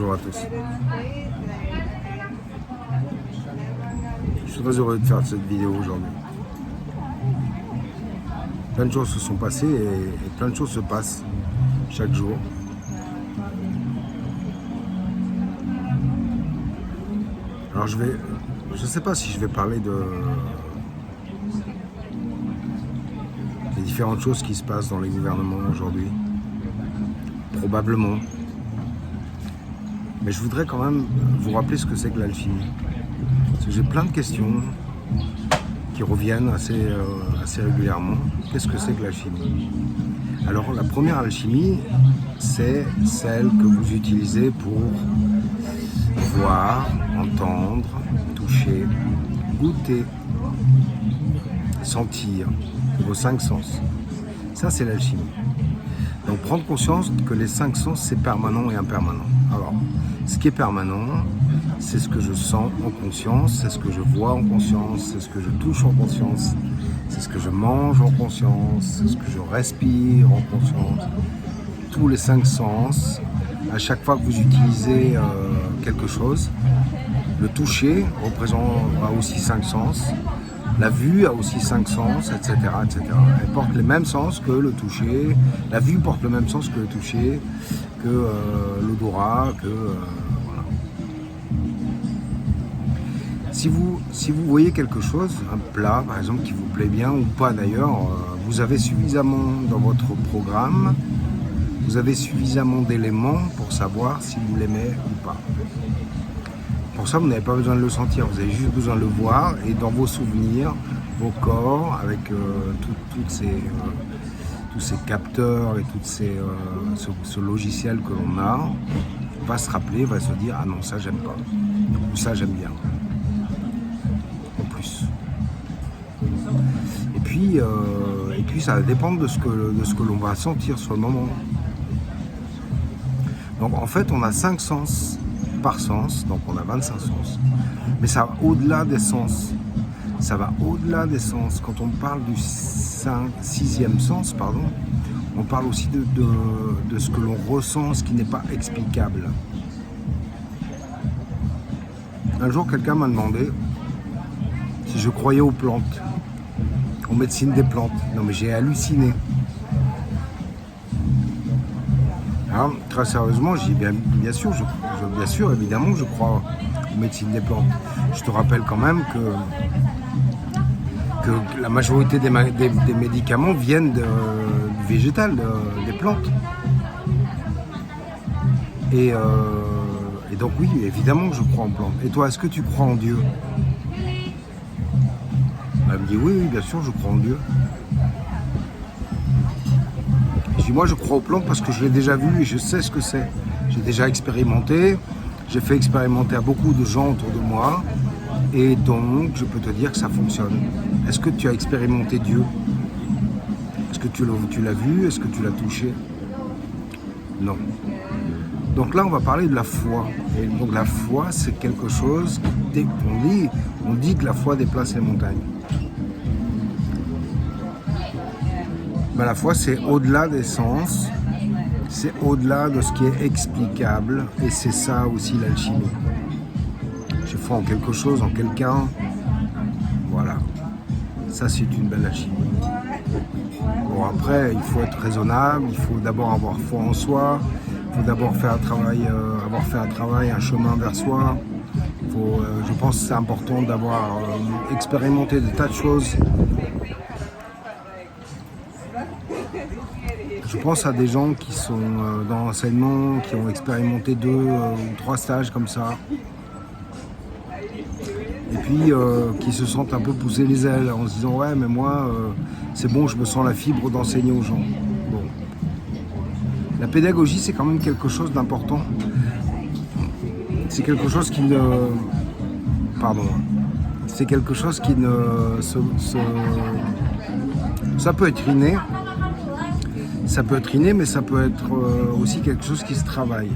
Bonjour à tous. Je suis très heureux de faire cette vidéo aujourd'hui. Plein de choses se sont passées et plein de choses se passent chaque jour. Alors je ne sais pas si je vais parler des différentes choses qui se passent dans les gouvernements aujourd'hui. Probablement. Mais je voudrais quand même vous rappeler ce que c'est que l'alchimie. Parce que j'ai plein de questions qui reviennent assez régulièrement. Qu'est-ce que c'est que l'alchimie? Alors la première alchimie, c'est celle que vous utilisez pour voir, entendre, toucher, goûter, sentir, vos 5 sens. Ça, c'est l'alchimie. Donc prendre conscience que les 5 sens, c'est permanent et impermanent. Alors, ce qui est permanent, c'est ce que je sens en conscience, c'est ce que je vois en conscience, c'est ce que je touche en conscience, c'est ce que je mange en conscience, c'est ce que je respire en conscience. Tous les 5 sens, à chaque fois que vous utilisez quelque chose, le toucher a aussi 5 sens, la vue a aussi 5 sens, etc., etc. Elle porte les mêmes sens que le toucher, la vue porte le même sens que le toucher, que l'odorat, voilà. Si vous voyez quelque chose, un plat par exemple qui vous plaît bien ou pas d'ailleurs, vous avez suffisamment dans votre programme, vous avez suffisamment d'éléments pour savoir si vous l'aimez ou pas. Pour ça, vous n'avez pas besoin de le sentir, vous avez juste besoin de le voir et dans vos souvenirs, vos corps, avec tous ces capteurs et ce logiciel que l'on a, va se rappeler, va se dire « Ah non, ça j'aime pas » ou « Ça j'aime bien » en plus. Et puis ça va dépendre de ce que l'on va sentir sur le moment. Donc en fait, on a 5 sens par sens, donc on a 25 sens. Mais ça va au-delà des sens. Ça va au-delà des sens. Quand on parle du 6e sens, on parle aussi de ce que l'on ressent, ce qui n'est pas explicable. Un jour, quelqu'un m'a demandé si je croyais aux plantes, aux médecines des plantes. Non mais j'ai halluciné. Alors, très sérieusement, j'ai dit bien sûr, évidemment, je crois aux médecines des plantes. Je te rappelle quand même que la majorité des médicaments viennent du végétal, des plantes. Et donc oui, évidemment que je crois en plantes. Et toi, est-ce que tu crois en Dieu? Elle me dit oui, bien sûr, je crois en Dieu. Moi je crois aux plantes parce que je l'ai déjà vu et je sais ce que c'est. J'ai déjà expérimenté, j'ai fait expérimenter à beaucoup de gens autour de moi et donc je peux te dire que ça fonctionne. Est-ce que tu as expérimenté Dieu? Est-ce que tu l'as vu? Est-ce que tu l'as touché? Non. Donc là on va parler de la foi. Et donc la foi c'est quelque chose, on dit que la foi déplace les montagnes. Ben, la foi, c'est au-delà des sens, c'est au-delà de ce qui est explicable, et c'est ça aussi l'alchimie. J'ai foi en quelque chose, en quelqu'un, voilà. Ça, c'est une belle alchimie. Bon, après, il faut être raisonnable, il faut d'abord avoir foi en soi, il faut d'abord faire avoir fait un travail, un chemin vers soi. Je pense que c'est important d'avoir expérimenté des tas de choses. Je pense à des gens qui sont dans l'enseignement, qui ont expérimenté 2 ou 3 stages comme ça. Et puis qui se sentent un peu pousser les ailes en se disant « Ouais, mais moi, c'est bon, je me sens la fibre d'enseigner aux gens. » Bon. La pédagogie, c'est quand même quelque chose d'important. C'est quelque chose qui ne... Pardon. C'est quelque chose qui ne... Ça peut être inné. Ça peut être inné, mais ça peut être aussi quelque chose qui se travaille.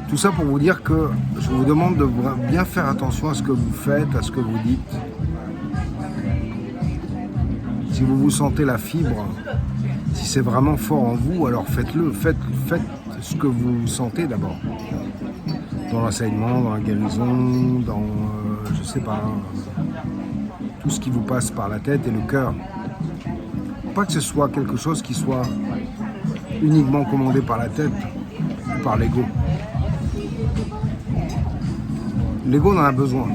Tout ça pour vous dire que je vous demande de bien faire attention à ce que vous faites, à ce que vous dites. Si vous vous sentez la fibre, si c'est vraiment fort en vous, alors faites-le. Faites ce que vous sentez d'abord. Dans l'enseignement, dans la guérison, dans, je sais pas, tout ce qui vous passe par la tête et le cœur. Pas que ce soit quelque chose qui soit uniquement commandé par la tête ou par l'ego. L'ego en a besoin.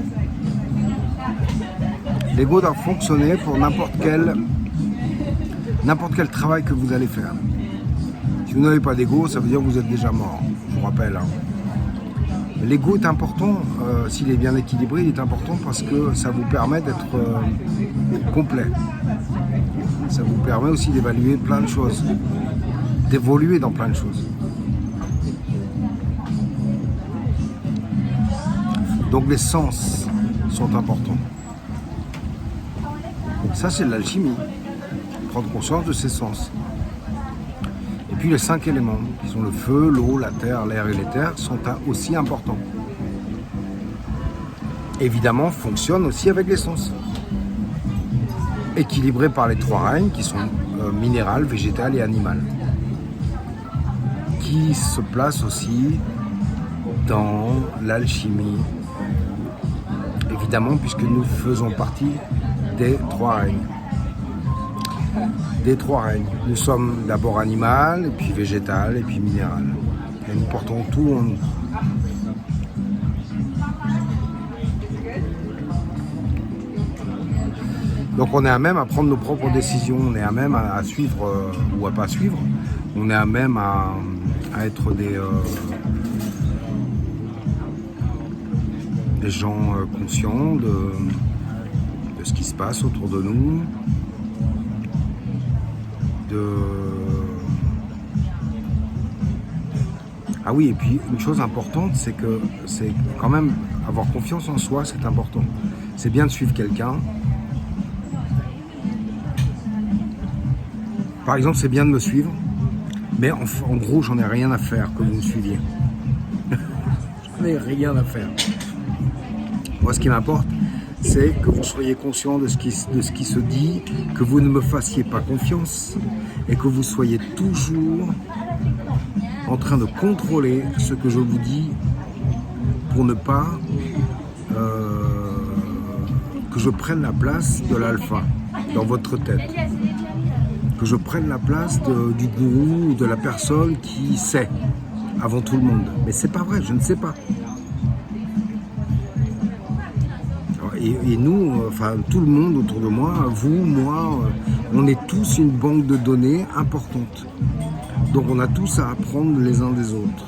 L'ego doit fonctionner pour n'importe quel travail que vous allez faire. Si vous n'avez pas d'ego, ça veut dire que vous êtes déjà mort, je vous rappelle. L'ego est important, s'il est bien équilibré, il est important parce que ça vous permet d'être complet. Ça vous permet aussi d'évaluer plein de choses, d'évoluer dans plein de choses. Donc les sens sont importants. Ça, c'est de l'alchimie. Prendre conscience de ses sens. Et puis les 5 éléments, qui sont le feu, l'eau, la terre, l'air et l'éther, sont aussi importants. Évidemment, fonctionnent aussi avec les sens. Équilibrés par les 3 règnes, qui sont minéral, végétal et animal. Qui se placent aussi dans l'alchimie. Évidemment, puisque nous faisons partie des 3 règnes. Des 3 règnes. Nous sommes d'abord animal, et puis végétal, et puis minéral. Et nous portons tout en nous. Donc on est à même à prendre nos propres décisions, on est à même à suivre ou à pas suivre, on est à même à être des gens conscients de ce qui se passe autour de nous, Ah oui, et puis une chose importante, c'est que c'est quand même avoir confiance en soi, c'est important. C'est bien de suivre quelqu'un. Par exemple, c'est bien de me suivre, mais en gros, j'en ai rien à faire que vous me suiviez. J'en ai rien à faire. Moi, ce qui m'importe, c'est que vous soyez conscient de ce qui se dit, que vous ne me fassiez pas confiance et que vous soyez toujours en train de contrôler ce que je vous dis pour ne pas que je prenne la place de l'alpha dans votre tête. Que je prenne la place du gourou ou de la personne qui sait avant tout le monde. Mais c'est pas vrai, je ne sais pas. Et nous, enfin tout le monde autour de moi, vous, moi, on est tous une banque de données importante. Donc on a tous à apprendre les uns des autres.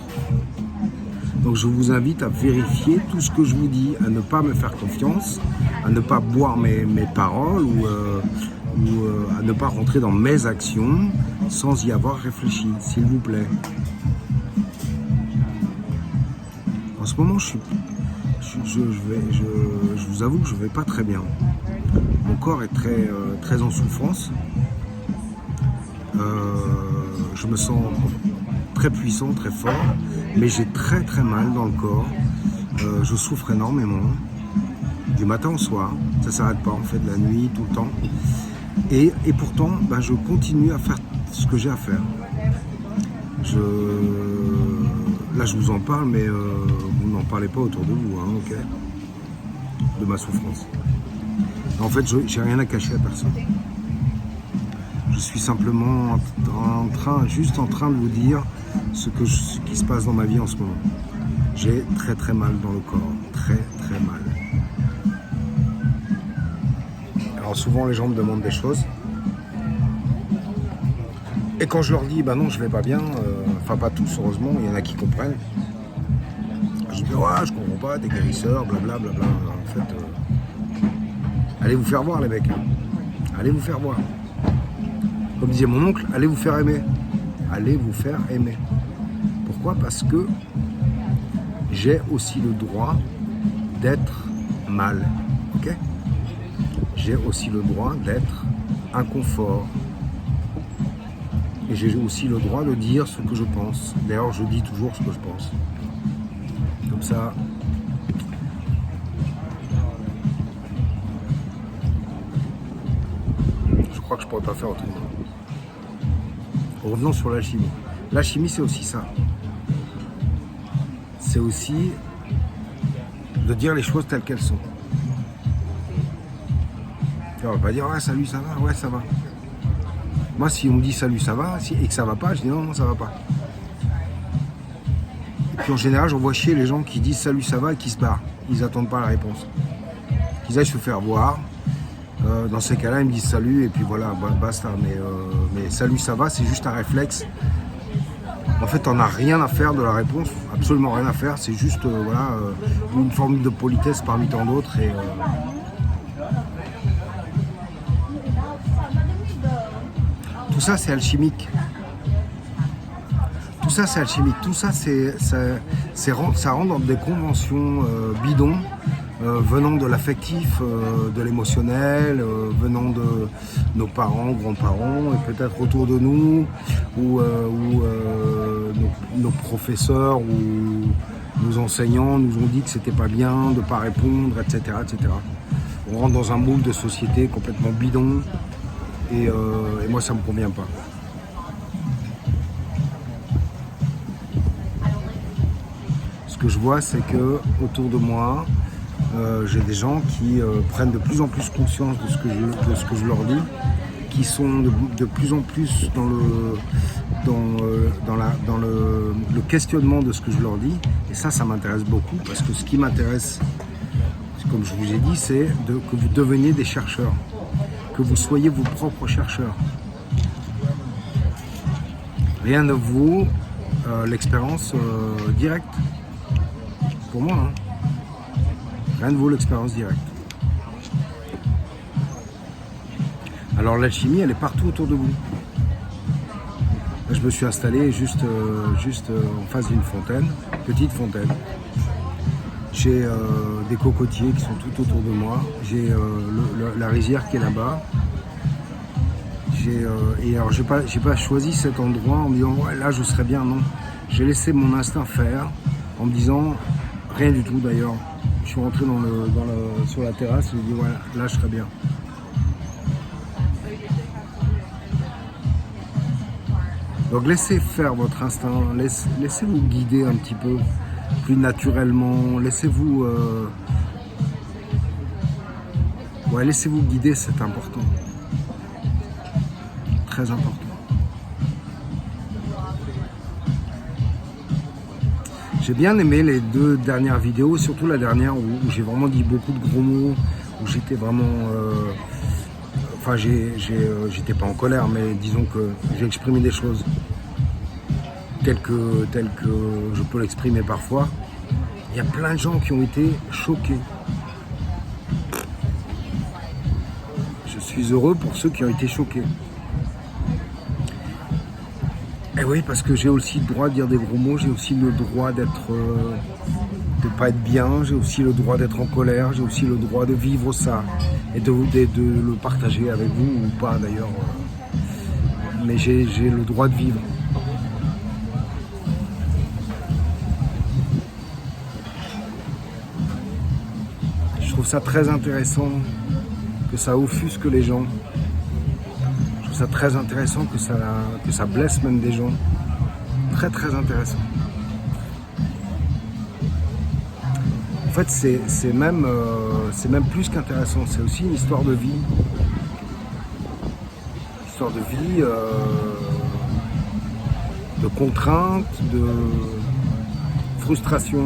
Donc je vous invite à vérifier tout ce que je vous dis, à ne pas me faire confiance, à ne pas boire mes paroles ou à ne pas rentrer dans mes actions sans y avoir réfléchi, s'il vous plaît. En ce moment, je vous avoue que je ne vais pas très bien. Mon corps est très en souffrance. Je me sens très puissant, très fort, mais j'ai très mal dans le corps. Je souffre énormément, du matin au soir. Ça ne s'arrête pas, en fait, de la nuit, tout le temps. Et pourtant, je continue à faire ce que j'ai à faire. Là, je vous en parle, mais vous n'en parlez pas autour de vous, hein, ok? De ma souffrance. En fait, j'ai rien à cacher à personne. Je suis simplement juste en train de vous dire ce qui se passe dans ma vie en ce moment. J'ai très mal dans le corps, très mal. Alors souvent les gens me demandent des choses. Et quand je leur dis, non, je vais pas bien, enfin pas tous heureusement, il y en a qui comprennent. Je dis, ouais, je comprends pas, t'es guérisseur, blablabla. En fait, allez vous faire voir les mecs. Allez vous faire voir. Comme disait mon oncle, allez vous faire aimer. Allez vous faire aimer. Pourquoi ? Parce que j'ai aussi le droit d'être mal. Ok ? J'ai aussi le droit d'être inconfort. Et j'ai aussi le droit de dire ce que je pense. D'ailleurs, je dis toujours ce que je pense. Comme ça, je crois que je ne pourrais pas faire autrement. Revenons sur l'alchimie. L'alchimie, c'est aussi ça. C'est aussi de dire les choses telles qu'elles sont. On ne va pas dire ouais, salut, ça va, ouais, ça va. Moi, si on me dit salut, ça va, et que ça va pas, je dis non, non, ça va pas. Et puis en général, j'en vois chier les gens qui disent salut, ça va et qui se barrent. Ils n'attendent pas la réponse. Qu'ils aillent se faire voir. Dans ces cas-là, ils me disent salut et puis voilà, basta. Mais salut, ça va, c'est juste un réflexe. En fait, on n'a rien à faire de la réponse, absolument rien à faire. C'est juste voilà, une forme de politesse parmi tant d'autres. Et, tout ça, c'est alchimique. Tout ça, c'est alchimique. Tout ça, ça rentre dans des conventions bidons. Venant de l'affectif, de l'émotionnel, venant de nos parents, grands-parents, et peut-être autour de nous, ou nos professeurs ou nos enseignants nous ont dit que c'était pas bien de ne pas répondre, etc., etc. On rentre dans un moule de société complètement bidon, et moi ça me convient pas. Ce que je vois, c'est que autour de moi, j'ai des gens qui prennent de plus en plus conscience de ce que je leur dis, qui sont de plus en plus dans le questionnement de ce que je leur dis. Et ça m'intéresse beaucoup, parce que ce qui m'intéresse, comme je vous ai dit, c'est que vous deveniez des chercheurs, que vous soyez vos propres chercheurs. Rien ne vaut l'expérience directe, pour moi, hein. Rien ne vaut l'expérience directe. Alors l'alchimie, elle est partout autour de vous. Là, je me suis installé juste en face d'une fontaine, petite fontaine. J'ai des cocotiers qui sont tout autour de moi. J'ai la rizière qui est là-bas. Et alors j'ai pas choisi cet endroit en me disant ouais, là je serais bien, non. J'ai laissé mon instinct faire en me disant rien du tout d'ailleurs. Je suis rentré sur la terrasse et j'ai dit voilà, là je serais bien. Donc laissez faire votre instinct, laissez-vous guider un petit peu plus naturellement, laissez-vous laissez-vous guider, c'est important. Très important. J'ai bien aimé les 2 dernières vidéos, surtout la dernière où j'ai vraiment dit beaucoup de gros mots, où j'étais vraiment... j'étais pas en colère, mais disons que j'ai exprimé des choses telles que je peux l'exprimer parfois. Il y a plein de gens qui ont été choqués. Je suis heureux pour ceux qui ont été choqués. Et oui, parce que j'ai aussi le droit de dire des gros mots, j'ai aussi le droit de pas être bien, j'ai aussi le droit d'être en colère, j'ai aussi le droit de vivre ça et de le partager avec vous ou pas d'ailleurs. Mais j'ai le droit de vivre. Je trouve ça très intéressant que ça offusque les gens. Je trouve ça très intéressant que ça blesse même des gens. Très très intéressant. En fait, c'est même plus qu'intéressant. C'est aussi une histoire de vie. Histoire de vie, de contraintes, de frustration.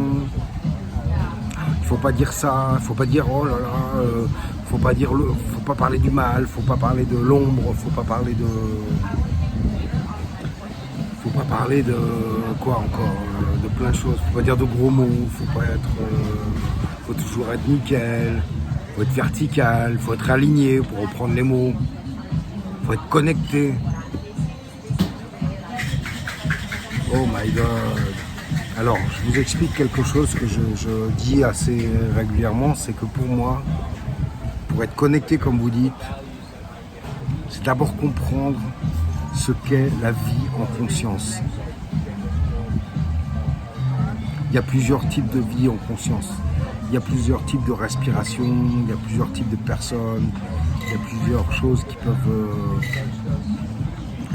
Il faut pas dire ça. Il faut pas dire oh là là. Faut pas parler du mal. Faut pas parler de l'ombre. Faut pas parler de quoi encore, de plein de choses. Faut pas dire de gros mots, faut toujours être nickel, faut être vertical, faut être aligné pour reprendre les mots, faut être connecté. Oh my god. Alors, je vous explique quelque chose que je dis assez régulièrement, c'est que pour moi, pour être connecté comme vous dites, c'est d'abord comprendre ce qu'est la vie en conscience. Il y a plusieurs types de vie en conscience. Il y a plusieurs types de respiration, il y a plusieurs types de personnes, il y a plusieurs choses qui peuvent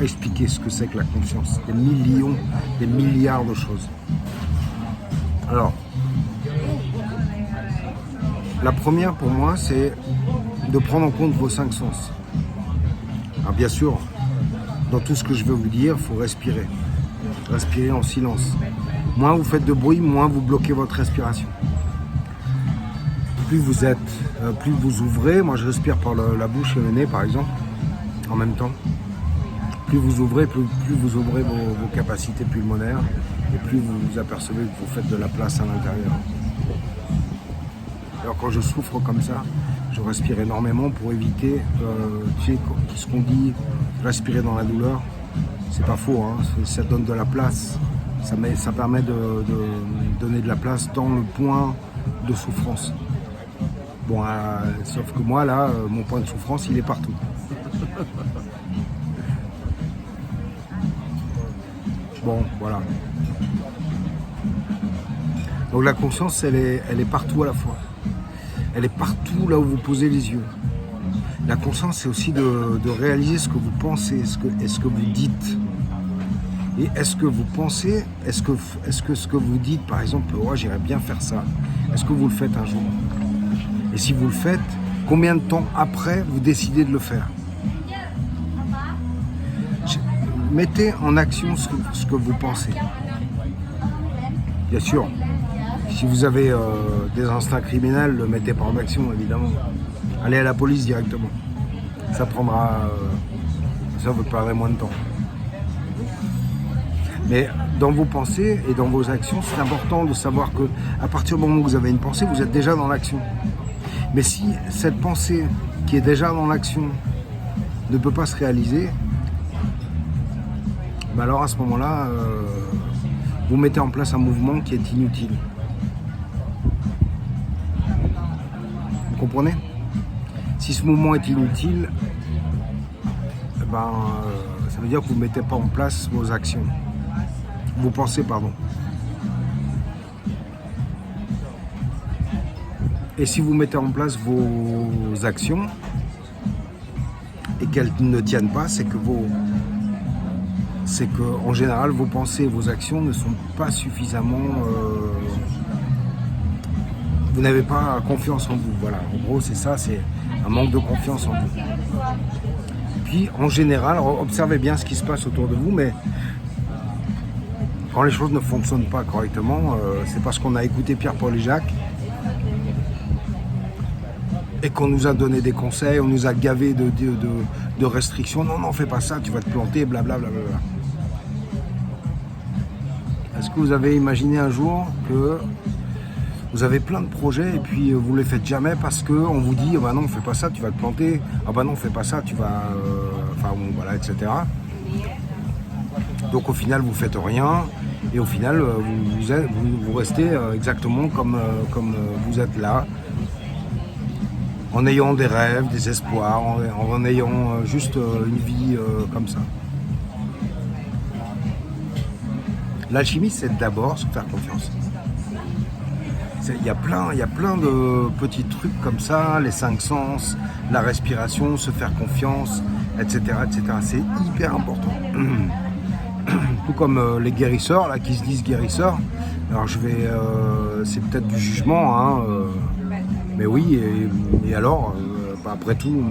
expliquer ce que c'est que la conscience. Des millions, des milliards de choses. Alors, la première pour moi, c'est de prendre en compte vos 5 sens. Alors bien sûr, dans tout ce que je veux vous dire, il faut respirer. Respirer en silence. Moins vous faites de bruit, moins vous bloquez votre respiration. Plus vous ouvrez, moi je respire par la bouche et le nez par exemple, en même temps. Plus vous ouvrez, plus vous ouvrez vos capacités pulmonaires et plus vous vous apercevez que vous faites de la place à l'intérieur. Alors quand je souffre comme ça, je respire énormément pour éviter, tu sais, ce qu'on dit, respirer dans la douleur, c'est pas faux, hein, ça donne de la place, ça permet de donner de la place dans le point de souffrance. Bon, sauf que moi là, mon point de souffrance, il est partout. Bon, voilà. Donc la conscience, elle est partout à la fois. Elle est partout là où vous posez les yeux. La conscience, c'est aussi de réaliser ce que vous pensez, ce que vous dites. Et est-ce que vous pensez, est-ce que ce que vous dites, par exemple, oh, j'irais bien faire ça, est-ce que vous le faites un jour? Et si vous le faites, combien de temps après vous décidez de le faire? Mettez en action ce que vous pensez. Bien sûr, si vous avez des instincts criminels, ne le mettez pas en action, évidemment. Allez à la police directement. Ça vous perdrez moins de temps. Mais dans vos pensées et dans vos actions, c'est important de savoir que à partir du moment où vous avez une pensée, vous êtes déjà dans l'action. Mais si cette pensée qui est déjà dans l'action ne peut pas se réaliser, ben alors à ce moment-là, vous mettez en place un mouvement qui est inutile. Vous comprenez? Si ce mouvement est inutile, ça veut dire que vous ne mettez pas en place vos actions. Vos pensées, pardon. Et si vous mettez en place vos actions et qu'elles ne tiennent pas, c'est que en général vos pensées et vos actions ne sont pas suffisamment. Vous n'avez pas confiance en vous. Voilà. En gros, c'est ça, c'est un manque de confiance en vous. Puis, en général, observez bien ce qui se passe autour de vous, mais quand les choses ne fonctionnent pas correctement, c'est parce qu'on a écouté Pierre-Paul et Jacques et qu'on nous a donné des conseils, on nous a gavé de restrictions. Non, fais pas ça, tu vas te planter, blablabla. Est-ce que vous avez imaginé un jour que vous avez plein de projets et puis vous ne les faites jamais parce qu'on vous dit bah non, fais pas ça, tu vas te planter, ah bah non, fais pas ça, tu vas. Voilà, etc. Donc au final, vous ne faites rien et au final, vous restez exactement comme vous êtes là, en ayant des rêves, des espoirs, en ayant juste une vie comme ça. L'alchimie, c'est d'abord se faire confiance. Il y a plein de petits trucs comme ça, les 5 sens, la respiration, se faire confiance, etc. C'est hyper important. Tout comme les guérisseurs, là, qui se disent guérisseurs. Alors c'est peut-être du jugement, hein, mais oui, et alors, après tout,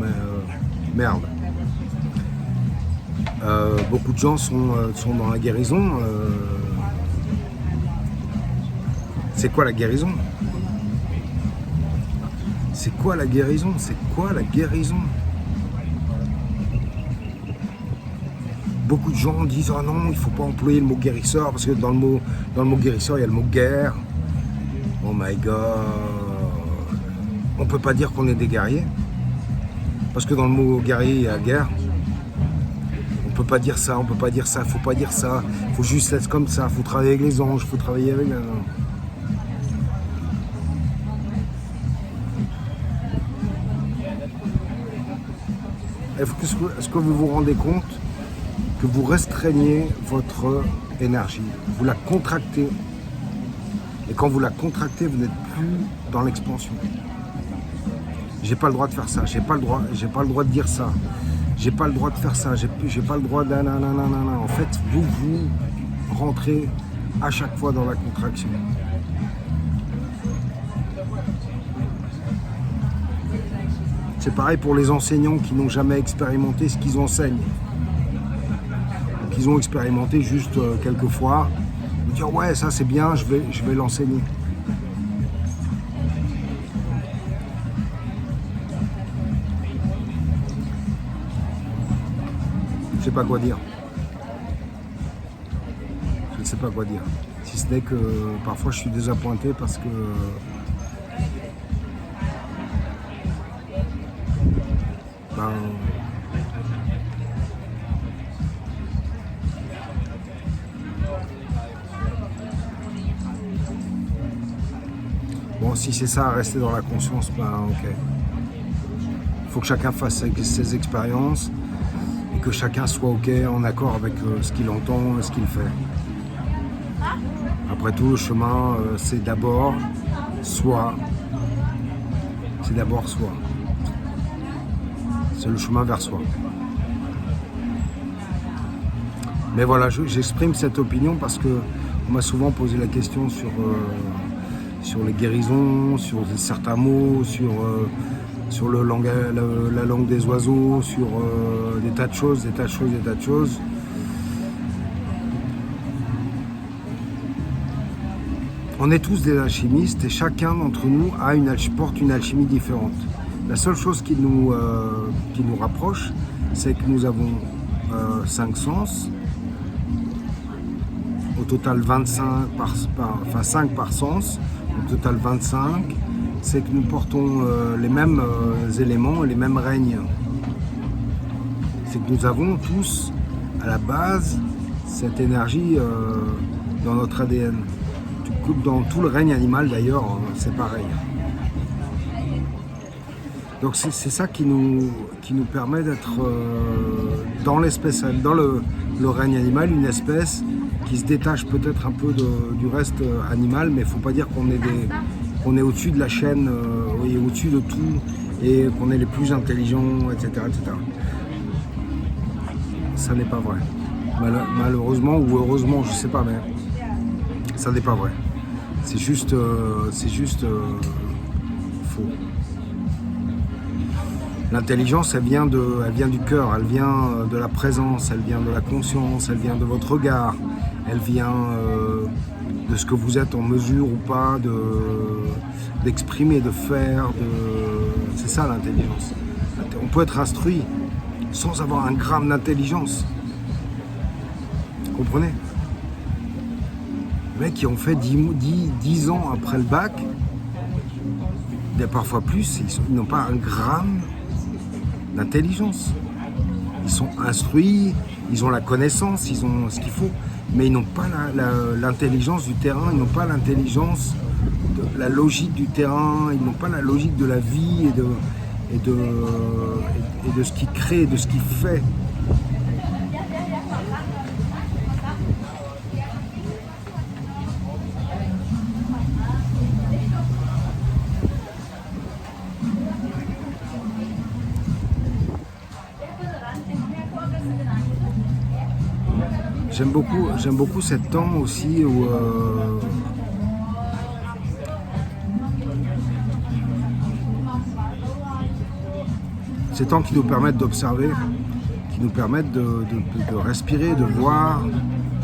merde. Beaucoup de gens sont dans la guérison. C'est quoi la guérison? C'est quoi la guérison? C'est quoi la guérison? Beaucoup de gens disent « Ah non, il ne faut pas employer le mot guérisseur parce que dans le mot guérisseur, il y a le mot guerre. » Oh my God. On ne peut pas dire qu'on est des guerriers. Parce que dans le mot guerrier, il y a guerre. On ne peut pas dire ça, il ne faut pas dire ça. Il faut juste être comme ça, il faut travailler avec les anges, il faut travailler avec... Est-ce que vous vous rendez compte que vous restreignez votre énergie, vous la contractez, et quand vous la contractez, vous n'êtes plus dans l'expansion. j'ai pas le droit de faire ça, j'ai pas le droit de dire ça, j'ai pas le droit de faire ça, j'ai pas le droit de nanana. En fait, vous rentrez à chaque fois dans la contraction. C'est pareil pour les enseignants qui n'ont jamais expérimenté ce qu'ils enseignent. Donc, ils ont expérimenté juste quelques fois, dire ouais ça c'est bien, je vais l'enseigner. Je ne sais pas quoi dire. Je ne sais pas quoi dire. Si ce n'est que parfois je suis désappointé parce que bon, si c'est ça, rester dans la conscience, ok. Il faut que chacun fasse ses expériences et que chacun soit ok, en accord avec ce qu'il entend et ce qu'il fait. Après tout, le chemin, c'est d'abord soi. C'est d'abord soi. C'est le chemin vers soi. Mais voilà, j'exprime cette opinion parce que on m'a souvent posé la question sur les guérisons, sur certains mots, sur la langue des oiseaux, sur des tas de choses. On est tous des alchimistes et chacun d'entre nous porte une alchimie différente. La seule chose qui nous rapproche, c'est que nous avons 5 sens, au total 25 5 par sens, au total 25, c'est que nous portons les mêmes éléments et les mêmes règnes. C'est que nous avons tous, à la base, cette énergie dans notre ADN. Dans tout le règne animal d'ailleurs, c'est pareil. Donc c'est ça qui nous permet d'être dans l'espèce, dans le règne animal, une espèce qui se détache peut-être un peu du reste animal, mais il ne faut pas dire qu'on est au-dessus de la chaîne, et au-dessus de tout, et qu'on est les plus intelligents, etc. Ça n'est pas vrai. Malheureusement ou heureusement, je ne sais pas, mais ça n'est pas vrai. C'est juste faux. L'intelligence, elle vient du cœur, elle vient de la présence, elle vient de la conscience, elle vient de votre regard, elle vient de ce que vous êtes en mesure ou pas d'exprimer, de faire. C'est ça l'intelligence. On peut être instruit sans avoir un gramme d'intelligence. Vous comprenez ? Les mecs qui ont fait 10 ans après le bac, et parfois plus, ils n'ont pas un gramme d'intelligence. Ils sont instruits, ils ont la connaissance, ils ont ce qu'il faut, mais ils n'ont pas l'intelligence du terrain, ils n'ont pas l'intelligence, la logique du terrain, ils n'ont pas la logique de la vie et de ce qui crée, de ce qui fait. J'aime beaucoup cet temps aussi où ces temps qui nous permettent d'observer, qui nous permettent de respirer, de voir,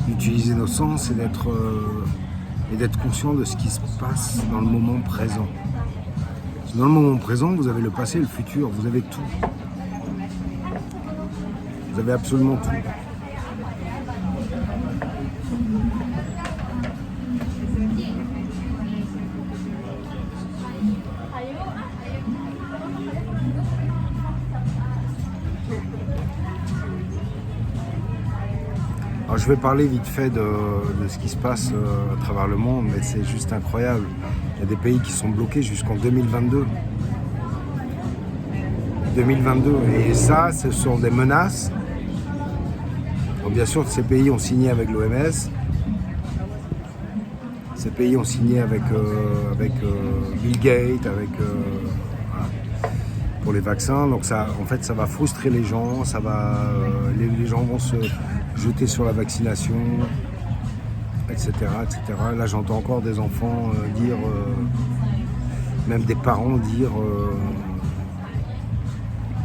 d'utiliser nos sens et d'être conscient de ce qui se passe dans le moment présent. Dans le moment présent, vous avez le passé et le futur, vous avez tout. Vous avez absolument tout. Alors, je vais parler vite fait de ce qui se passe à travers le monde, mais c'est juste incroyable. Il y a des pays qui sont bloqués jusqu'en 2022. 2022. Et ça, ce sont des menaces. Donc, bien sûr, ces pays ont signé avec l'OMS. Ces pays ont signé avec Bill Gates, voilà. pour les vaccins. Donc ça, en fait, ça va frustrer les gens, les gens vont se jeter sur la vaccination, etc., etc. Là, j'entends encore des enfants dire, même des parents dire,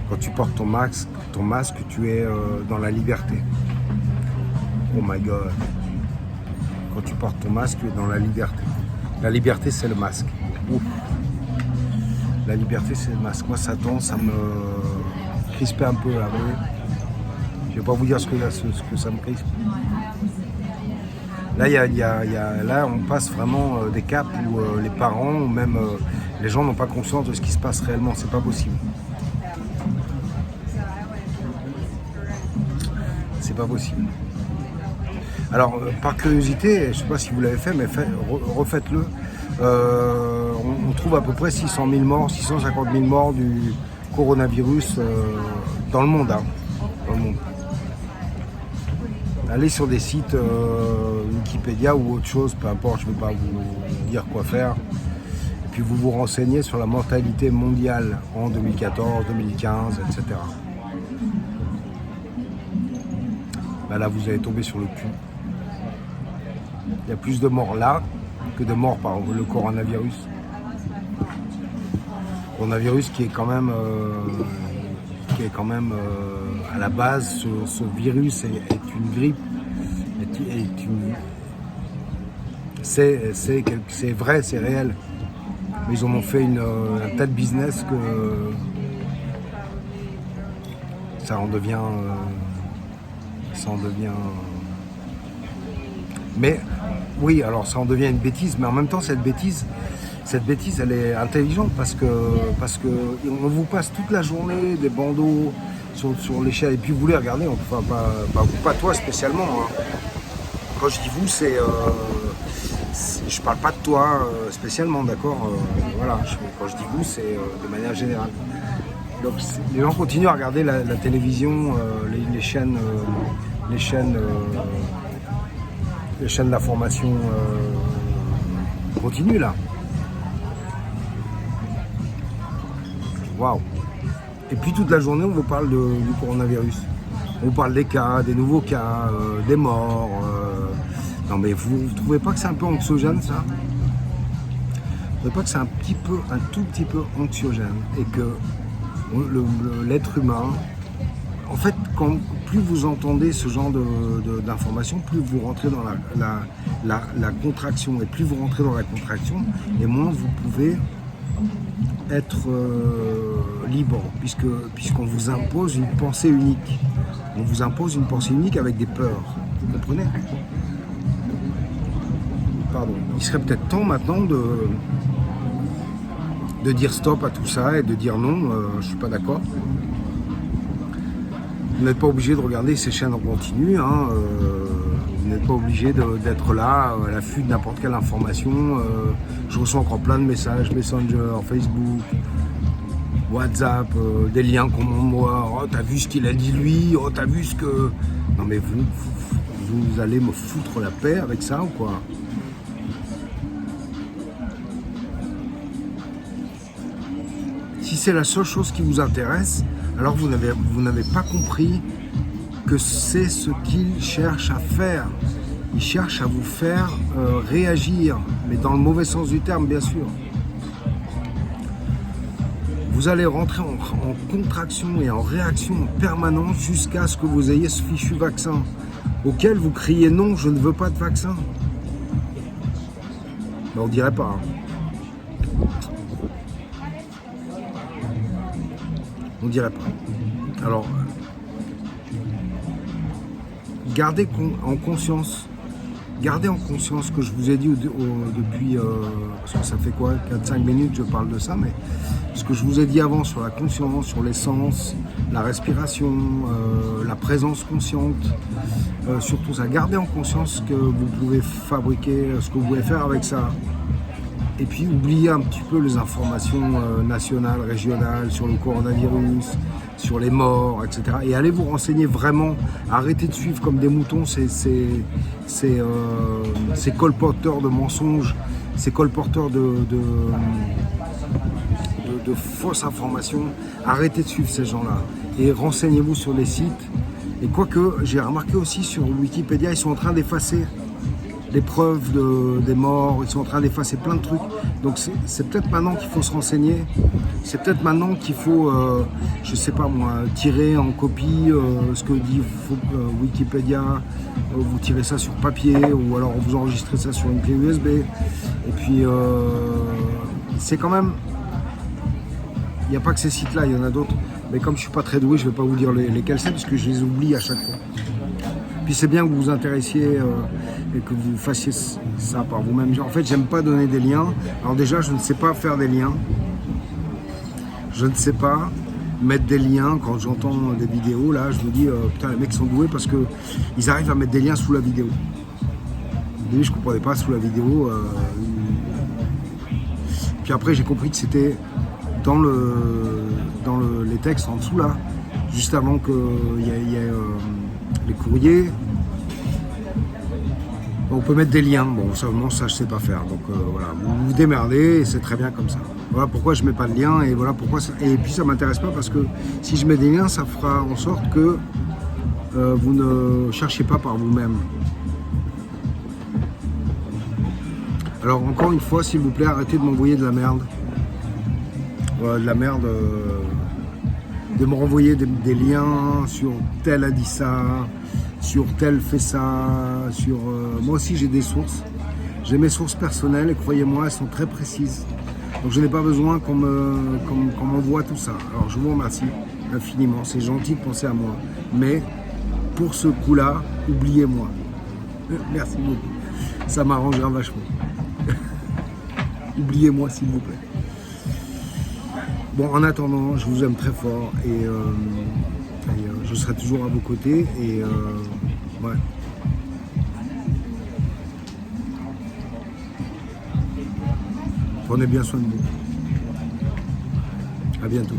quand tu portes ton masque, tu es dans la liberté. Oh my God. Quand tu portes ton masque, tu es dans la liberté. La liberté, c'est le masque. Ouf. La liberté, c'est le masque. Moi, ça me crispait un peu là. Je ne vais pas vous dire ce que ça me crispe. Là, là, on passe vraiment des caps où les parents ou même les gens n'ont pas conscience de ce qui se passe réellement. C'est pas possible. C'est pas possible. Alors, par curiosité, je ne sais pas si vous l'avez fait, mais refaites-le. On trouve à peu près 600 000 morts, 650 000 morts du coronavirus dans le monde. Hein, dans le monde. Allez sur des sites Wikipédia ou autre chose, peu importe, je ne vais pas vous dire quoi faire. Et puis vous vous renseignez sur la mortalité mondiale en 2014, 2015, etc. Ben là, vous allez tomber sur le cul. Il y a plus de morts là que de morts par le coronavirus. Coronavirus qui est quand même, à la base, ce virus est une grippe, c'est vrai, c'est réel. Mais ils en ont fait un tas de business que ça en devient. Mais oui, alors ça en devient une bêtise, mais en même temps cette bêtise elle est intelligente parce que on vous passe toute la journée des bandeaux sur l'échelle et puis vous les regardez, enfin pas toi spécialement. Hein. Quand je dis vous, je parle pas de toi spécialement, d'accord. Voilà, quand je dis vous, c'est de manière générale. Donc les gens continuent à regarder la télévision, les chaînes d'information continuent là. Waouh! Et puis toute la journée, on vous parle du coronavirus. On vous parle des cas, des nouveaux cas, des morts. Non mais vous ne trouvez pas que c'est un peu anxiogène ça? Vous ne trouvez pas que c'est un tout petit peu anxiogène et que l'être humain, en fait, plus vous entendez ce genre d'informations, plus vous rentrez dans la contraction. Et plus vous rentrez dans la contraction, et moins vous pouvez être libre, puisqu'on vous impose une pensée unique. On vous impose une pensée unique avec des peurs. Vous comprenez? Pardon. Il serait peut-être temps maintenant de dire stop à tout ça et de dire non, je ne suis pas d'accord. Vous n'êtes pas obligé de regarder ces chaînes en continu, hein, vous n'êtes pas obligé d'être là à l'affût de n'importe quelle information. Je reçois encore plein de messages, Messenger, Facebook, WhatsApp, des liens qu'on m'envoie. Oh, t'as vu ce qu'il a dit lui? Oh, t'as vu ce que... Non mais vous allez me foutre la paix avec ça ou quoi? Si c'est la seule chose qui vous intéresse, alors vous n'avez pas compris que c'est ce qu'il cherche à faire. Il cherche à vous faire réagir, mais dans le mauvais sens du terme, bien sûr. Vous allez rentrer en contraction et en réaction en permanence jusqu'à ce que vous ayez ce fichu vaccin, auquel vous criez non, je ne veux pas de vaccin. Mais on dirait pas. Hein. On dirait pas. Alors, gardez en conscience que je vous ai dit depuis, parce que ça fait quoi, 4-5 minutes je parle de ça, mais ce que je vous ai dit avant sur la conscience, sur l'essence, la respiration, la présence consciente, surtout ça, gardez en conscience que vous pouvez fabriquer, ce que vous pouvez faire avec ça. Et puis oubliez un petit peu les informations nationales, régionales sur le coronavirus, sur les morts, etc. Et allez vous renseigner vraiment. Arrêtez de suivre comme des moutons ces colporteurs de mensonges, ces colporteurs de fausses informations. Arrêtez de suivre ces gens-là et renseignez-vous sur les sites. Et quoique, j'ai remarqué aussi sur Wikipédia, ils sont en train d'effacer les preuves des morts, ils sont en train d'effacer plein de trucs. Donc c'est peut-être maintenant qu'il faut se renseigner, c'est peut-être maintenant qu'il faut, je sais pas moi, tirer en copie ce que dit Wikipédia, vous tirez ça sur papier ou alors vous enregistrez ça sur une clé USB. Et puis c'est quand même, il n'y a pas que ces sites-là, il y en a d'autres. Mais comme je suis pas très doué, je vais pas vous dire lesquels c'est parce que je les oublie à chaque fois. Puis c'est bien que vous vous intéressiez et que vous fassiez ça par vous-même. En fait, j'aime pas donner des liens. Alors déjà, je ne sais pas faire des liens. Je ne sais pas mettre des liens. Quand j'entends des vidéos, là, je me dis, putain, les mecs sont doués parce qu'ils arrivent à mettre des liens sous la vidéo. Au début, je comprenais pas sous la vidéo. Puis après, j'ai compris que c'était dans les textes en dessous, là, juste avant qu'il y ait les courriers. On peut mettre des liens, bon seulement ça je sais pas faire, donc voilà, vous vous démerdez et c'est très bien comme ça. Voilà pourquoi je mets pas de lien et voilà pourquoi ça... Et puis ça m'intéresse pas parce que si je mets des liens, ça fera en sorte que vous ne cherchez pas par vous-même. Alors encore une fois, s'il vous plaît, arrêtez de m'envoyer de la merde. De me renvoyer des liens sur tel a dit ça, sur tel fait ça, sur... moi aussi j'ai des sources, j'ai mes sources personnelles et croyez-moi, elles sont très précises. Donc je n'ai pas besoin qu'on m'envoie tout ça. Alors je vous remercie infiniment, c'est gentil de penser à moi. Mais pour ce coup-là, oubliez-moi. Merci beaucoup, ça m'arrangera vachement. Oubliez-moi s'il vous plaît. Bon, en attendant, je vous aime très fort et je serai toujours à vos côtés et ouais. Prenez bien soin de vous. À bientôt.